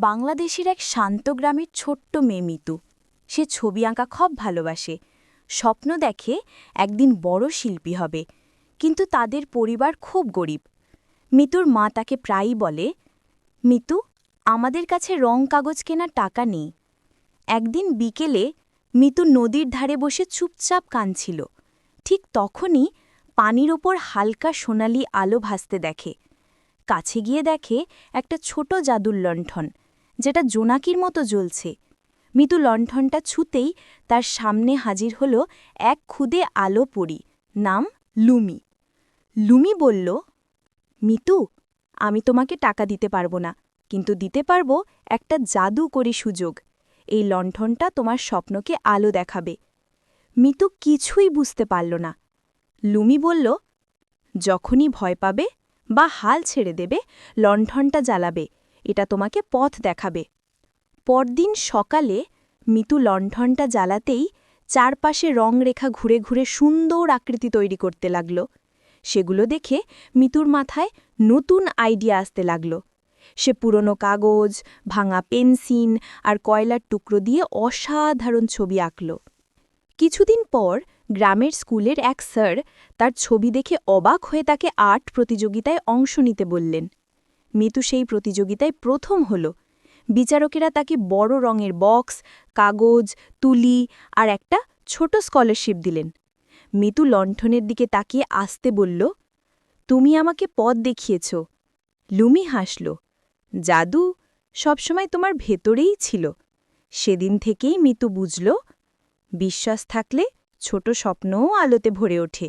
বাংলাদেশের এক শান্ত গ্রামের ছোট্ট মেয়ে মিতু। সে ছবি আঁকা খুব ভালোবাসে। স্বপ্ন দেখে একদিন বড় শিল্পী হবে, কিন্তু তাদের পরিবার খুব গরিব। মিতুর মা তাকে প্রায়ই বলে, মিতু, আমাদের কাছে রং কাগজ কেনার টাকা নেই। একদিন বিকেলে মিতু নদীর ধারে বসে চুপচাপ কাঁদছিল। ঠিক তখনই পানির ওপর হালকা সোনালি আলো ভাসতে দেখে। কাছে গিয়ে দেখে একটা ছোট জাদুর লণ্ঠন, যেটা জোনাকির মতো জ্বলছে। মিতু লণ্ঠনটা ছুঁতেই তার সামনে হাজির হল এক ক্ষুদে আলো পরী, নাম লুমি। লুমি বলল, মিতু, আমি তোমাকে টাকা দিতে পারবো না, কিন্তু দিতে পারবো একটা জাদুকরী সুযোগ। এই লণ্ঠনটা তোমার স্বপ্নকে আলো দেখাবে। মিতু কিছুই বুঝতে পারল না। লুমি বলল, যখনই ভয় পাবে বা হাল ছেড়ে দেবে, লণ্ঠনটা জ্বালাবে, এটা তোমাকে পথ দেখাবে। পরদিন সকালে মিতু লণ্ঠনটা জ্বালাতেই চারপাশে রংরেখা ঘুরে ঘুরে সুন্দর আকৃতি তৈরি করতে লাগল। সেগুলো দেখে মিতুর মাথায় নতুন আইডিয়া আসতে লাগল। সে পুরনো কাগজ, ভাঙা পেন্সিল আর কয়লার টুকরো দিয়ে অসাধারণ ছবি আঁকল। কিছুদিন পর গ্রামের স্কুলের এক স্যার তার ছবি দেখে অবাক হয়ে তাকে আর্ট প্রতিযোগিতায় অংশ নিতে বললেন। মিতু সেই প্রতিযোগিতায় প্রথম হল। বিচারকেরা তাকে বড় রঙের বক্স, কাগজ, তুলি আর একটা ছোট স্কলারশিপ দিলেন। মিতু লণ্ঠনের দিকে তাকিয়ে আসতে বলল, তুমি আমাকে পথ দেখিয়েছ। লুমি হাসল, জাদু সবসময় তোমার ভেতরেই ছিল। সেদিন থেকেই মিতু বুঝল, বিশ্বাস থাকলে ছোট স্বপ্নও আলোতে ভরে ওঠে।